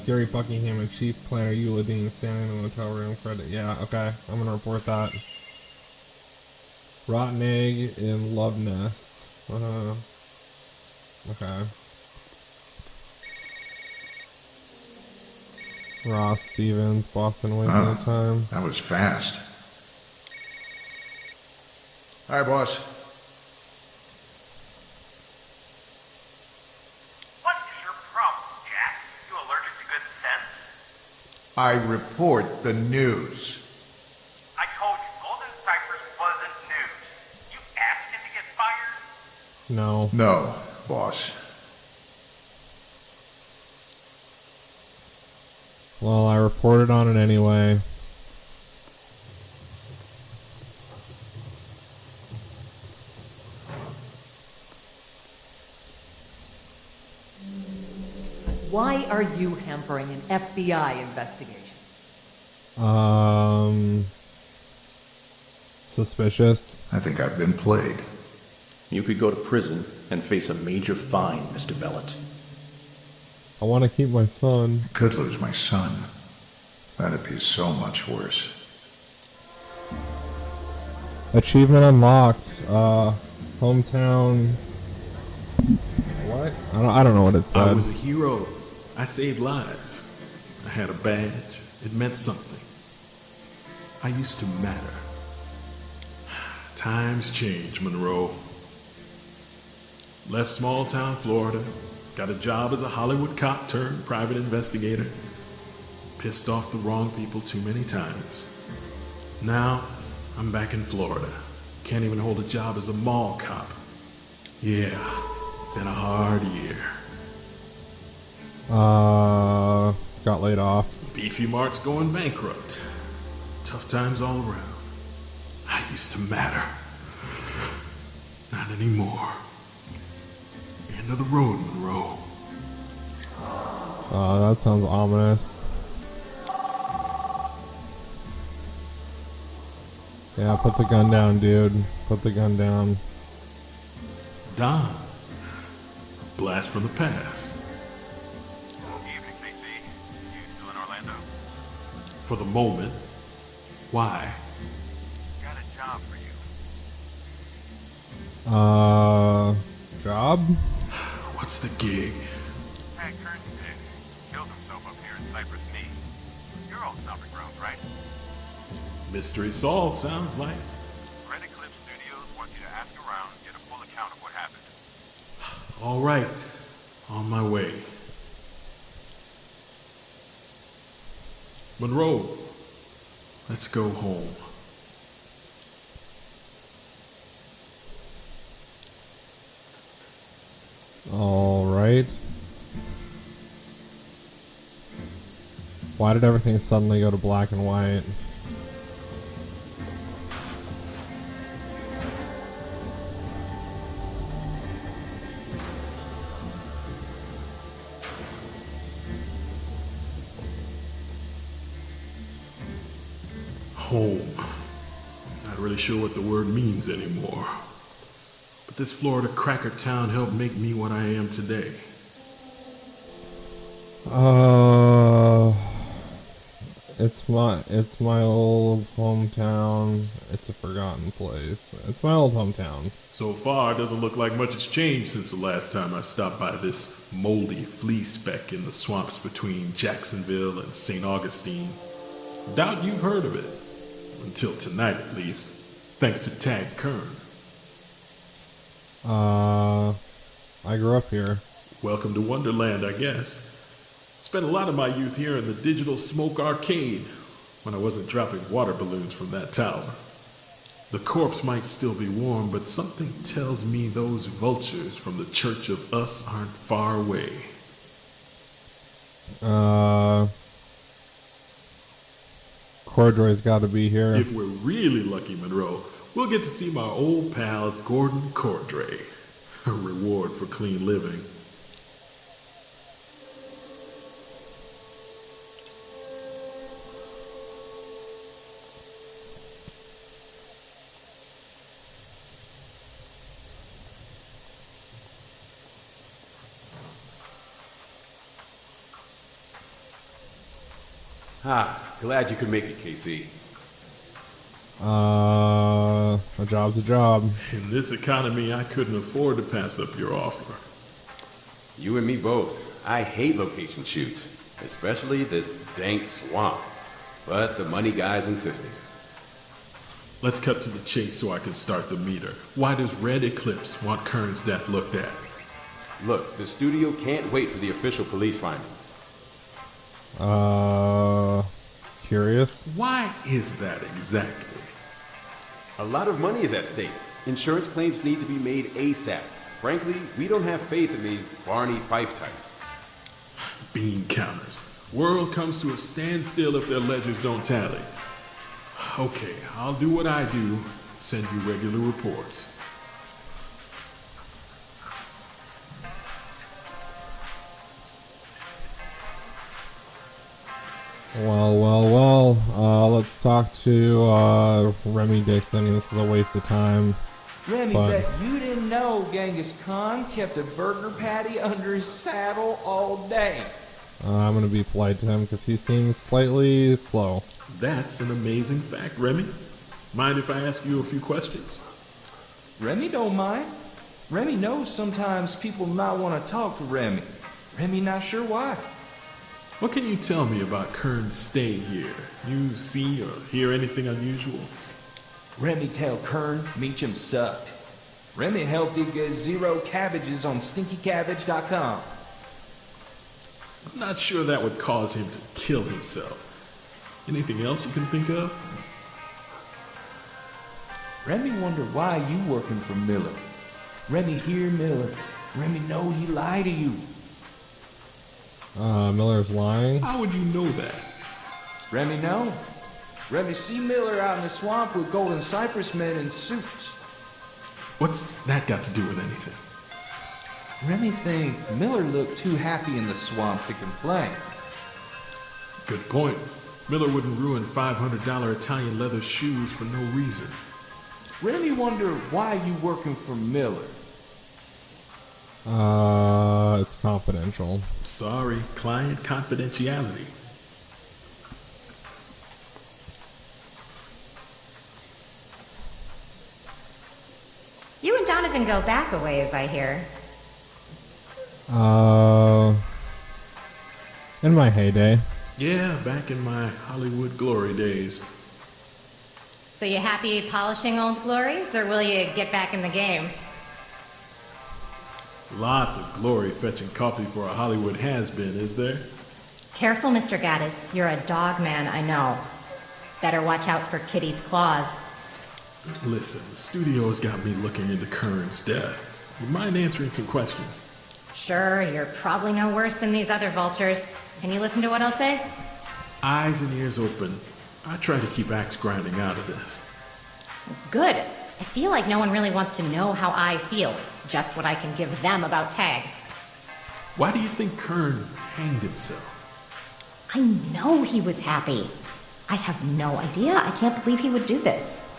S1: Gary Buckingham and Chief Planner Eula Dean standing in the motel room. Credit. Yeah, okay. I'm gonna report that. Rotten egg in love nest. Okay. Ross Stevens, Boston wasting time.
S14: That was fast. Hi, boss.
S6: What is your problem, Jack? You allergic to good sense?
S14: I report the news.
S6: I told you Golden Cypress wasn't news. You asked him to get fired?
S1: No.
S14: No, boss.
S1: Well, I reported on it anyway.
S5: Why are you hampering an FBI investigation?
S1: Suspicious.
S14: I think I've been played.
S3: You could go to prison and face a major fine, Mr. Bellet.
S1: I want to keep my son.
S14: I could lose my son. That'd be so much worse.
S1: Achievement unlocked. Hometown. What? I don't know what it said.
S20: I was a hero. I saved lives. I had a badge. It meant something. I used to matter. Times change, Monroe. Left small town Florida. Got a job as a Hollywood cop turned private investigator. Pissed off the wrong people too many times. Now, I'm back in Florida. Can't even hold a job as a mall cop. Yeah, been a hard year.
S1: Got laid off.
S20: Beefy Mart's going bankrupt. Tough times all around. I used to matter. Not anymore. End of the road, Monroe.
S1: That sounds ominous. Yeah, put the gun down, dude. Put the gun down.
S20: Don. A blast from the past.
S6: Evening, KC. You still in Orlando?
S20: For the moment. Why?
S6: Got a job for you.
S1: Job?
S20: What's the gig?
S6: Tag Kern's dead. Killed himself up here in Cypress Knee. You're all stomping grounds, right?
S20: Mystery solved, sounds like.
S6: Credit Clip Studios wants you to ask around and get a full account of what happened.
S20: All right. On my way. Monroe, let's go home.
S1: All right. Why did everything suddenly go to black and white?
S20: Home. Not really sure what the word means anymore. But this Florida cracker town helped make me what I am today.
S1: It's my old hometown. It's a forgotten place. It's my old hometown.
S20: So far, it doesn't look like much has changed since the last time I stopped by this moldy flea speck in the swamps between Jacksonville and St. Augustine. Doubt you've heard of it. Until tonight, at least. Thanks to Tag Kern.
S1: I grew up here.
S20: Welcome to Wonderland, I guess. Spent a lot of my youth here in the Digital Smoke Arcade when I wasn't dropping water balloons from that tower. The corpse might still be warm, but something tells me those vultures from the Church of Us aren't far away.
S1: Cordroy's got to be here.
S20: If we're really lucky, Monroe, we'll get to see my old pal Gordon Cordray. A reward for clean living.
S12: Glad you could make it, KC.
S1: A job's a job.
S20: In this economy, I couldn't afford to pass up your offer.
S12: You and me both. I hate location shoots, especially this dank swamp. But the money guys insisted.
S20: Let's cut to the chase so I can start the meter. Why does Red Eclipse want Kern's death looked at?
S12: Look, the studio can't wait for the official police findings.
S1: Curious?
S20: Why is that exactly?
S12: A lot of money is at stake. Insurance claims need to be made ASAP. Frankly, we don't have faith in these Barney Fife types.
S20: Bean counters. World comes to a standstill if their ledgers don't tally. Okay, I'll do what I do. Send you regular reports.
S1: Well, let's talk to Remy Dixon. This is a waste of time.
S11: Remy, bet you didn't know Genghis Khan kept a burger patty under his saddle all day.
S1: I'm going to be polite to him because he seems slightly slow.
S20: That's an amazing fact, Remy. Mind if I ask you a few questions?
S11: Remy don't mind. Remy knows sometimes people might want to talk to Remy. Remy not sure why.
S20: What can you tell me about Kern's stay here? You see or hear anything unusual?
S11: Remy tell Kern Meacham sucked. Remy helped him get 0 cabbages on stinkycabbage.com.
S20: I'm not sure that would cause him to kill himself. Anything else you can think of?
S11: Remy wonder why you working for Miller. Remy hear Miller. Remy know he lied to you.
S1: Miller's lying?
S20: How would you know that?
S11: Remy know. Remy see Miller out in the swamp with golden cypress men in suits.
S20: What's that got to do with anything?
S11: Remy think Miller looked too happy in the swamp to complain.
S20: Good point. Miller wouldn't ruin $500 Italian leather shoes for no reason.
S11: Remy wonder why you working for Miller.
S1: It's confidential.
S20: Sorry, client confidentiality.
S13: You and Donovan go back a ways, I hear.
S1: In my heyday.
S20: Yeah, back in my Hollywood glory days.
S13: So you happy polishing old glories, or will you get back in the game?
S20: Lots of glory fetching coffee for a Hollywood has-been, is there?
S13: Careful, Mr. Gaddis. You're a dog man, I know. Better watch out for Kitty's claws.
S20: Listen, the studio's got me looking into Kern's death. You mind answering some questions?
S13: Sure, you're probably no worse than these other vultures. Can you listen to what I'll say?
S20: Eyes and ears open. I try to keep axe grinding out of this.
S13: Good. I feel like no one really wants to know how I feel. Just what I can give them about Tag.
S20: Why do you think Kern hanged himself?
S13: I know he was happy. I have no idea. I can't believe he would do this.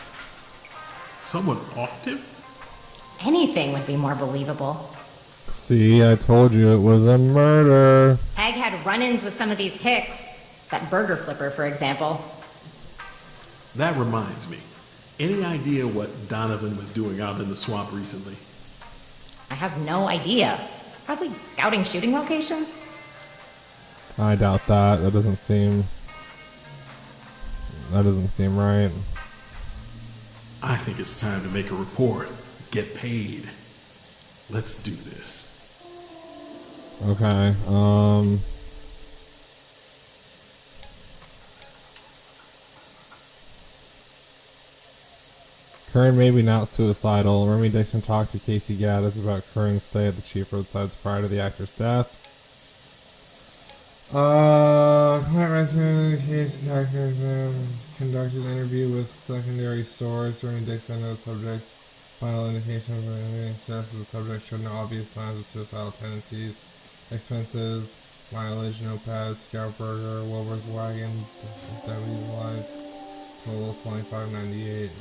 S20: Someone offed him?
S13: Anything would be more believable.
S1: See, I told you it was a murder.
S13: Tag had run-ins with some of these hicks. That burger flipper, for example.
S20: That reminds me. Any idea what Donovan was doing out in the swamp recently?
S13: I have no idea. Probably scouting shooting locations?
S1: I doubt that. That doesn't seem right.
S20: I think it's time to make a report. Get paid. Let's do this.
S1: Okay, Kern maybe not suicidal. Remy Dixon talked to Casey Gaddis about Kern's stay at the Chief Roadsides prior to the actor's death. Client resident case doctors conducted an interview with secondary source. Remy Dixon, no subject's final indication of the status of the subject showed no obvious signs of suicidal tendencies. Expenses, mileage, notepad, Scout Burger, Wilbur's Wagon, deputy lights, total $25.98.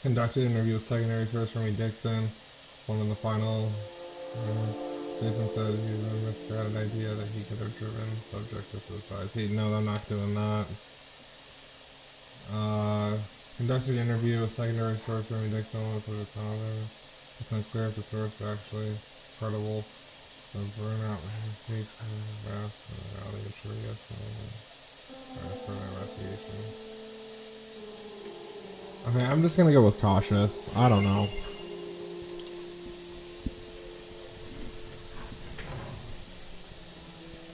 S1: Conducted an interview with secondary source Remy Dixon. One of the final. Dixon said he had an idea that he could have driven the subject to suicide. No, I'm not doing that. Conducted an interview with secondary source Remy Dixon. One of the subject's final. It's unclear if the source is actually credible. The burnout speaks vast and the sure yes. As per the investigation. Okay, I'm just gonna go with cautious. I don't know.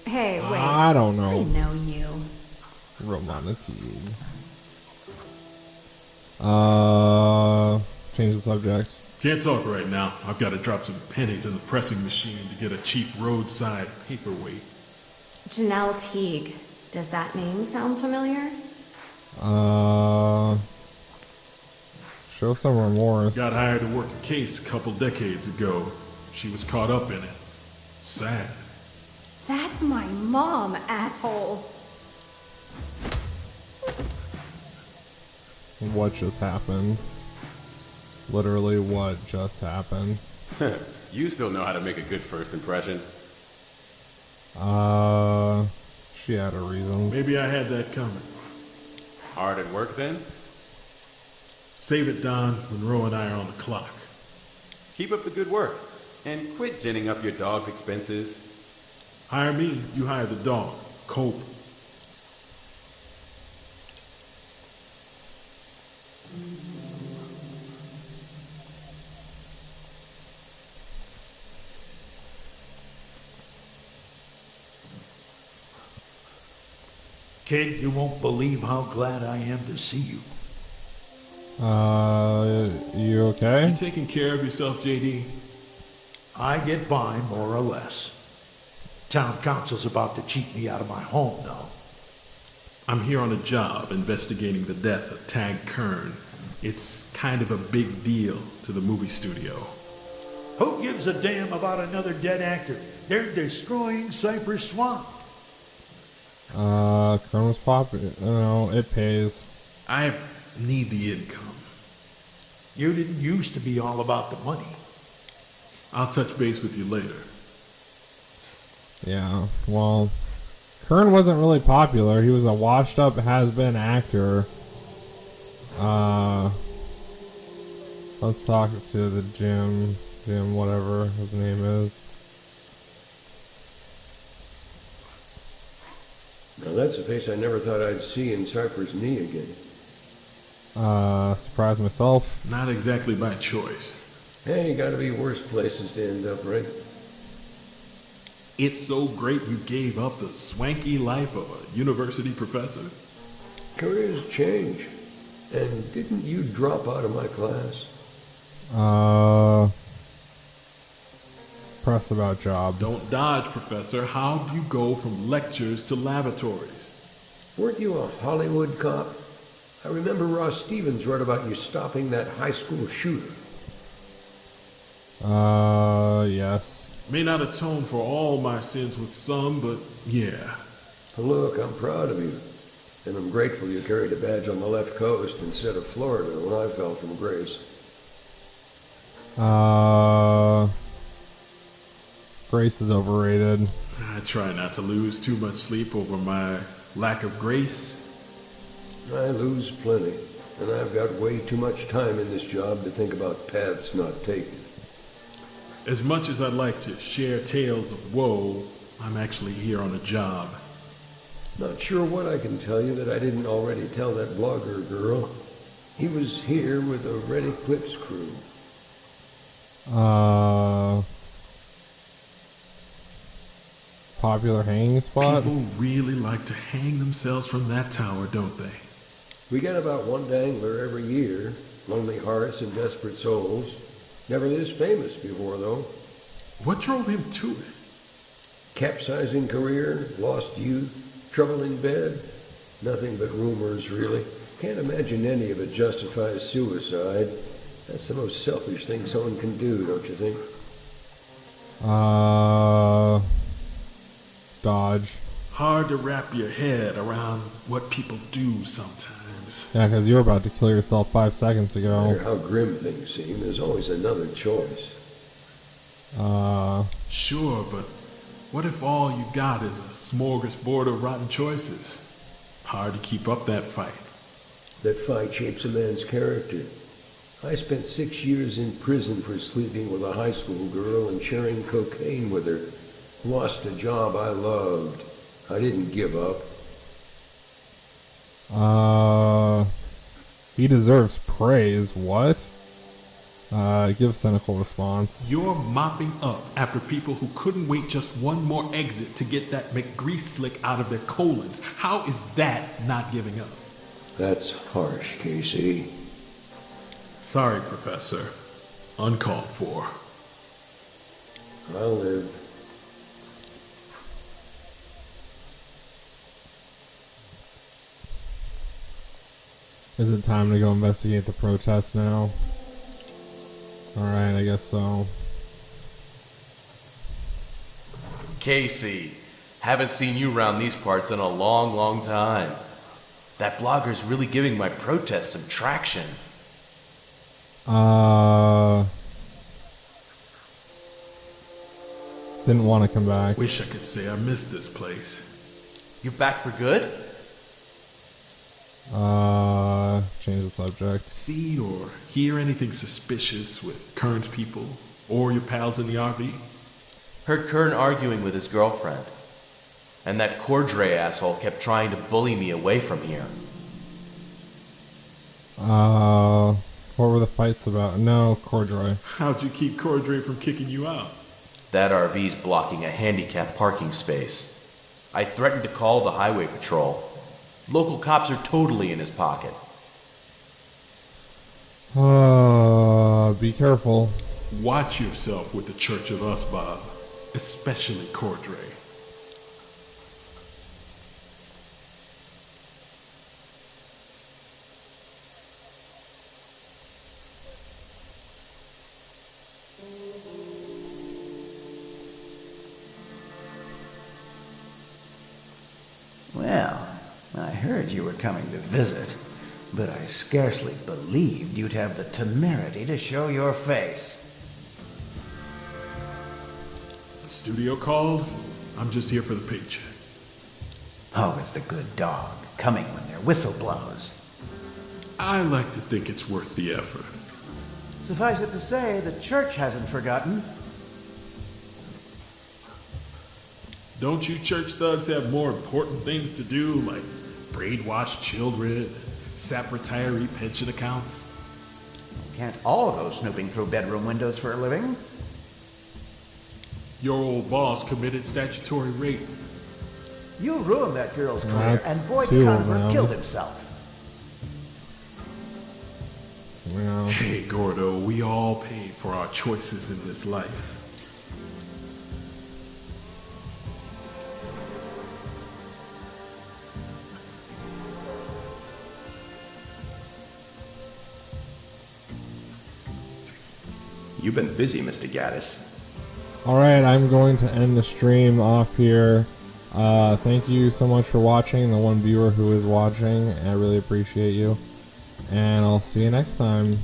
S4: Hey, wait.
S1: I don't know.
S4: I know you.
S1: Romana Teague. Change the subject.
S20: Can't talk right now. I've got to drop some pennies in the pressing machine to get a Chief Roadside paperweight.
S4: Janelle Teague. Does that name sound familiar?
S1: Show some remorse.
S20: Got hired to work a case a couple decades ago. She was caught up in it. Sad.
S4: That's my mom, asshole.
S1: What just happened? Literally, what just happened?
S12: You still know how to make a good first impression.
S1: She had her reasons.
S20: Maybe I had that coming.
S12: Hard at work then?
S20: Save it, Don. Monroe and I are on the clock.
S12: Keep up the good work. And quit ginning up your dog's expenses.
S20: Hire me, you hire the dog. Cope.
S17: Kid, you won't believe how glad I am to see you.
S1: You okay?
S20: You taking care of yourself, JD?
S17: I get by, more or less. Town council's about to cheat me out of my home, though.
S20: I'm here on a job investigating the death of Tag Kern. It's kind of a big deal to the movie studio.
S17: Who gives a damn about another dead actor? They're destroying Cypress Swamp.
S1: Kern was popular. No, it pays.
S20: I need the income.
S17: You didn't used to be all about the money.
S20: I'll touch base with you later.
S1: Yeah, well, Kern wasn't really popular. He was a washed-up, has-been actor. Let's talk to the Jim, whatever his name is.
S10: Now that's a face I never thought I'd see in Cypress Knee again.
S1: Surprised myself.
S20: Not exactly by choice.
S10: Hey, gotta be worse places to end up, right?
S20: It's so great you gave up the swanky life of a university professor.
S10: Careers change. And didn't you drop out of my class?
S1: Press about job.
S20: Don't dodge, Professor. How do you go from lectures to lavatories?
S10: Weren't you a Hollywood cop? I remember Ross Stevens wrote about you stopping that high school shooter.
S1: Yes.
S20: May not atone for all my sins with some, but yeah.
S10: Look, I'm proud of you. And I'm grateful you carried a badge on the left coast instead of Florida when I fell from grace.
S1: Grace is overrated.
S20: I try not to lose too much sleep over my lack of grace.
S10: I lose plenty, and I've got way too much time in this job to think about paths not taken.
S20: As much as I'd like to share tales of woe, I'm actually here on a job.
S10: Not sure what I can tell you that I didn't already tell that blogger girl. He was here with a Red Eclipse crew.
S1: Popular hanging spot?
S20: People really like to hang themselves from that tower, don't they?
S10: We get about one dangler every year. Lonely hearts and desperate souls. Never this famous before, though.
S20: What drove him to it?
S10: Capsizing career, lost youth, trouble in bed. Nothing but rumors, really. Can't imagine any of it justifies suicide. That's the most selfish thing someone can do, don't you think?
S1: Dodge.
S20: Hard to wrap your head around what people do sometimes.
S1: Yeah, because you were about to kill yourself 5 seconds
S10: No matter
S1: ago.
S10: how grim things seem, there's always another choice.
S20: Sure, but what if all you got is a smorgasbord of rotten choices? Hard to keep up that fight.
S10: That fight shapes a man's character. I spent 6 years in prison for sleeping with a high school girl and sharing cocaine with her. Lost a job I loved. I didn't give up.
S1: He deserves praise. What? Give cynical response.
S20: You're mopping up after people who couldn't wait just one more exit to get that McGrease slick out of their colons. How is that not giving up?
S10: That's harsh, Casey.
S20: Sorry, Professor. Uncalled for.
S10: I'll live.
S1: Is it time to go investigate the protest now? Alright, I guess so.
S7: Casey, haven't seen you around these parts in a long, long time. That blogger's really giving my protest some traction.
S1: Didn't want to come back.
S20: Wish I could say I missed this place.
S7: You back for good?
S1: Change the subject.
S20: See or hear anything suspicious with current people or your pals in the RV?
S7: Heard Kern arguing with his girlfriend. And that Cordray asshole kept trying to bully me away from here.
S1: What were the fights about? No, Cordray.
S20: How'd you keep Cordray from kicking you out?
S7: That RV's blocking a handicapped parking space. I threatened to call the highway patrol. Local cops are totally in his pocket.
S1: Be careful.
S20: Watch yourself with the Church of Us, Bob. Especially Cordray.
S8: Well, I heard you were coming to visit, but I scarcely believed you'd have the temerity to show your face.
S20: The studio called? I'm just here for the paycheck.
S8: Always the good dog, coming when their whistle blows.
S20: I like to think it's worth the effort.
S8: Suffice it to say, the church hasn't forgotten.
S20: Don't you church thugs have more important things to do, like brainwash children and sap retiree pension accounts?
S8: Can't all go snooping through bedroom windows for a living.
S20: Your old boss committed statutory rape.
S8: You ruined that girl's career,
S1: That's
S8: and Boyd
S1: two of
S8: Conover
S1: them.
S8: killed himself.
S1: Well,
S20: Hey, Gordo, we all pay for our choices in this life.
S3: You've been busy, Mr. Gaddis.
S1: alright, I'm going to end the stream off here. Thank you so much for watching, the one viewer who is watching. I really appreciate you. And I'll see you next time.